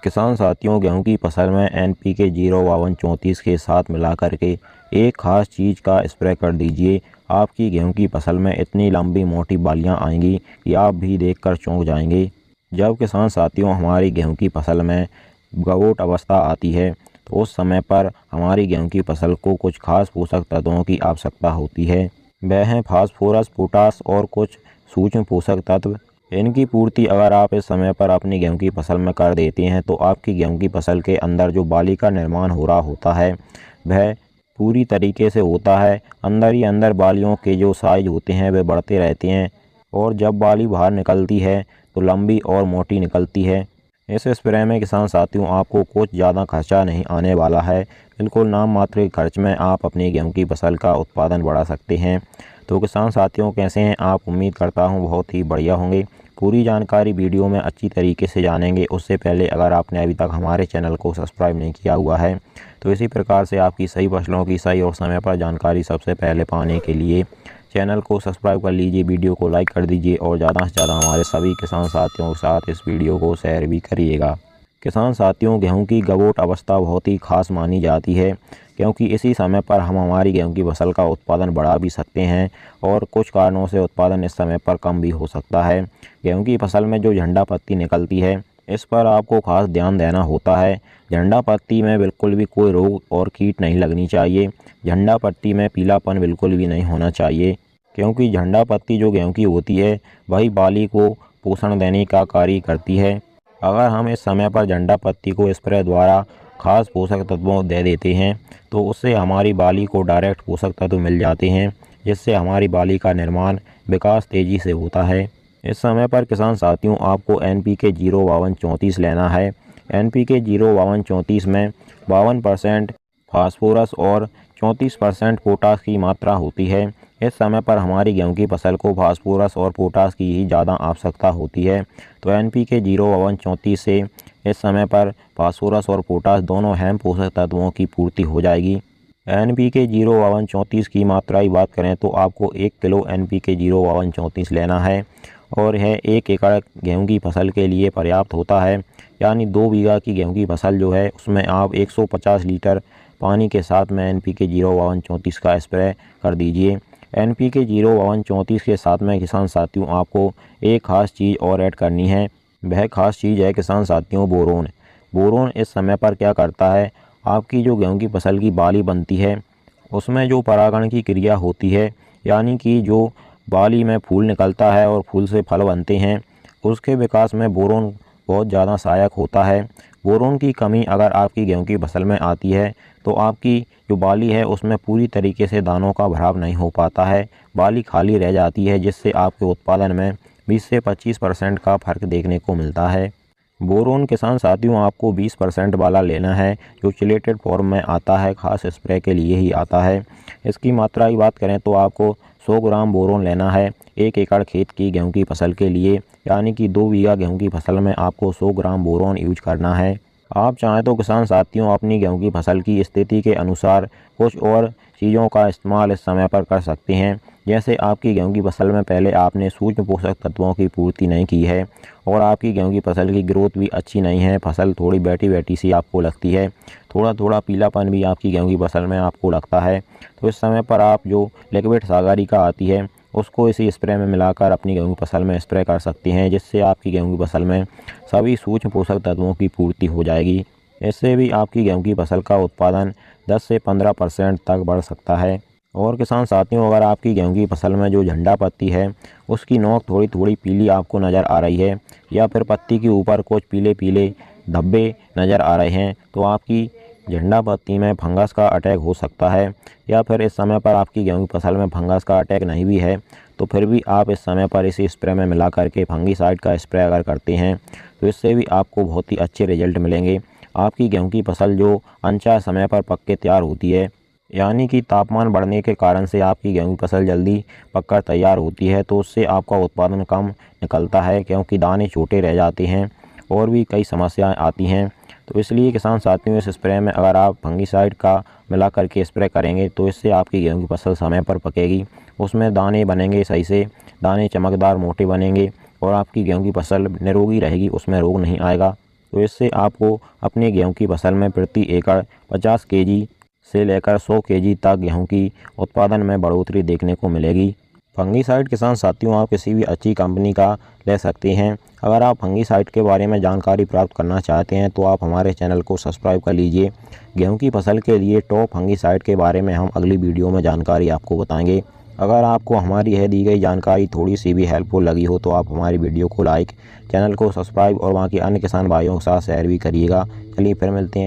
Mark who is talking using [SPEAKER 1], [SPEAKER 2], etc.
[SPEAKER 1] किसान साथियों, गेहूं की फसल में NPK 05234 के साथ मिलाकर के एक खास चीज़ का स्प्रे कर दीजिए। आपकी गेहूं की फसल में इतनी लंबी मोटी बालियां आएंगी कि आप भी देखकर चौंक जाएंगे। जब किसान साथियों हमारी गेहूं की फसल में गवोट अवस्था आती है तो उस समय पर हमारी गेहूं की फसल को कुछ खास पोषक तत्वों की आवश्यकता होती है। वह हैं फास्फोरस, पोटास और कुछ सूक्ष्म पोषक तत्व। इनकी पूर्ति अगर आप इस समय पर अपनी गेहूं की फसल में कर देते हैं तो आपकी गेहूं की फसल के अंदर जो बाली का निर्माण हो रहा होता है वह पूरी तरीके से होता है। अंदर ही अंदर बालियों के जो साइज होते हैं वे बढ़ते रहते हैं और जब बाली बाहर निकलती है तो लंबी और मोटी निकलती है। इस स्प्रे में किसान साथियों आपको कुछ ज़्यादा खर्चा नहीं आने वाला है। बिल्कुल नाम मात्र के खर्च में आप अपनी गेहूं की फसल का उत्पादन बढ़ा सकते हैं। तो किसान साथियों, कैसे हैं आप? उम्मीद करता हूं बहुत ही बढ़िया होंगे। पूरी जानकारी वीडियो में अच्छी तरीके से जानेंगे। उससे पहले अगर आपने अभी तक हमारे चैनल को सब्सक्राइब नहीं किया हुआ है तो इसी प्रकार से आपकी सही फसलों की सही और समय पर जानकारी सबसे पहले पाने के लिए चैनल को सब्सक्राइब कर लीजिए, वीडियो को लाइक कर दीजिए और ज़्यादा से ज़्यादा हमारे सभी किसान साथियों के साथ इस वीडियो को शेयर भी करिएगा। किसान साथियों, गेहूं की गवोट अवस्था बहुत ही खास मानी जाती है क्योंकि इसी समय पर हम हमारी गेहूं की फसल का उत्पादन बढ़ा भी सकते हैं और कुछ कारणों से उत्पादन इस समय पर कम भी हो सकता है। गेहूं की फसल में जो झंडा पत्ती निकलती है इस पर आपको खास ध्यान देना होता है। झंडा पत्ती में बिल्कुल भी कोई रोग और कीट नहीं लगनी चाहिए। झंडा पत्ती में पीलापन बिल्कुल भी नहीं होना चाहिए क्योंकि झंडा पत्ती जो गेहूं की होती है वही बाली को पोषण देने का कार्य करती है। अगर हम इस समय पर झंडा पत्ती को स्प्रे द्वारा खास पोषक तत्वों दे देते हैं तो उससे हमारी बाली को डायरेक्ट पोषक तत्व मिल जाते हैं जिससे हमारी बाली का निर्माण विकास तेज़ी से होता है। इस समय पर किसान साथियों आपको NPK 05234 लेना है। NPK 05234 में 52% फास्फोरस और 34% पोटास की मात्रा होती है। इस समय पर हमारी गेहूं की फसल को फास्फोरस और पोटास की ही ज़्यादा आवश्यकता होती है। तो NPK 05234 से इस समय पर फास्फोरस और पोटास दोनों अहम पोषक तत्वों की पूर्ति हो जाएगी। NPK 05234 की मात्रा की बात करें तो आपको 1 किलो NPK 05234 लेना है और यह 1 एकड़ गेहूं की फसल के लिए पर्याप्त होता है। यानी 2 बीघा की गेहूं की फसल जो है उसमें आप 150 लीटर पानी के साथ में NPK 05234 का स्प्रे कर दीजिए। NPK 05234 के साथ में किसान साथियों आपको एक खास चीज़ और ऐड करनी है। वह खास चीज़ है किसान साथियों बोरोन। बोरोन इस समय पर क्या करता है, आपकी जो गेहूं की फसल की बाली बनती है उसमें जो परागण की क्रिया होती है यानी कि जो बाली में फूल निकलता है और फूल से फल बनते हैं उसके विकास में बोरोन बहुत ज़्यादा सहायक होता है। बोरोन की कमी अगर आपकी गेहूं की फसल में आती है तो आपकी जो बाली है उसमें पूरी तरीके से दानों का भराव नहीं हो पाता है, बाली खाली रह जाती है जिससे आपके उत्पादन में 20 से 25% का फ़र्क देखने को मिलता है। बोरोन किसान साथियों आपको 20% वाला लेना है जो चिलेटेड फॉर्म में आता है, खास स्प्रे के लिए ही आता है। इसकी मात्रा की बात करें तो आपको 100 ग्राम बोरोन लेना है 1 एकड़ खेत की गेहूं की फसल के लिए। यानी कि 2 बीघा गेहूं की फसल में आपको 100 ग्राम बोरोन यूज करना है। आप चाहें तो किसान साथियों अपनी गेहूं की फसल की स्थिति के अनुसार कुछ और चीज़ों का इस्तेमाल इस समय पर कर सकते हैं। जैसे आपकी गेहूं की फसल में पहले आपने सूक्ष्म पोषक तत्वों की पूर्ति नहीं की है और आपकी गेहूं की फसल की ग्रोथ भी अच्छी नहीं है, फसल थोड़ी बैठी बैठी सी आपको लगती है, थोड़ा थोड़ा पीलापन भी आपकी गेहूं की फसल में आपको लगता है। तो इस समय पर आप जो लिक्विड सागरिका आती है उसको इसी स्प्रे में मिलाकर अपनी गेहूं की फसल में स्प्रे कर सकते हैं जिससे आपकी गेहूं की फसल में सभी सूक्ष्म पोषक तत्वों की पूर्ति हो जाएगी। इससे भी आपकी गेहूं की फसल का उत्पादन 10 से 15% तक बढ़ सकता है। और किसान साथियों अगर आपकी गेहूं की फसल में जो झंडा पत्ती है उसकी नोक थोड़ी थोड़ी पीली आपको नज़र आ रही है या फिर पत्ती के ऊपर कुछ पीले पीले धब्बे नज़र आ रहे हैं तो आपकी झंडा पत्ती में फंगस का अटैक हो सकता है। या फिर इस समय पर आपकी गेहूं की फसल में फंगस का अटैक नहीं भी है तो फिर भी आप इस समय पर इसी स्प्रे में मिला करके फंगीसाइड का स्प्रे अगर करते हैं तो इससे भी आपको बहुत ही अच्छे रिजल्ट मिलेंगे। आपकी गेहूं की फसल जो अनचाहे समय पर पक के तैयार होती है यानी कि तापमान बढ़ने के कारण से आपकी गेहूं की फसल जल्दी पककर तैयार होती है तो उससे आपका उत्पादन कम निकलता है क्योंकि दाने छोटे रह जाते हैं और भी कई समस्याएं आती हैं। तो इसलिए किसान साथियों इस स्प्रे में अगर आप फंगीसाइड का मिला करके स्प्रे करेंगे तो इससे आपकी गेहूं की फसल समय पर पकेगी, उसमें दाने बनेंगे सही से, दाने चमकदार मोटे बनेंगे और आपकी गेहूं की फसल निरोगी रहेगी, उसमें रोग नहीं आएगा। तो इससे आपको अपने गेहूं की फसल में प्रति एकड़ 50 केजी से लेकर 100 केजी तक गेहूं की उत्पादन में बढ़ोतरी देखने को मिलेगी। फंगीसाइड किसान साथियों, आप किसी भी अच्छी कंपनी का ले सकते हैं। अगर आप फंगीसाइड के बारे में जानकारी प्राप्त करना चाहते हैं तो आप हमारे चैनल को सब्सक्राइब कर लीजिए। गेहूं की फसल के लिए टॉप फंगीसाइड के बारे में हम अगली वीडियो में जानकारी आपको बताएंगे। अगर आपको हमारी यह दी गई जानकारी थोड़ी सी भी हेल्पफुल लगी हो तो आप हमारी वीडियो को लाइक, चैनल को सब्सक्राइब और बाकी अन्य किसान भाइयों के साथ शेयर भी करिएगा। चलिए फिर मिलते हैं।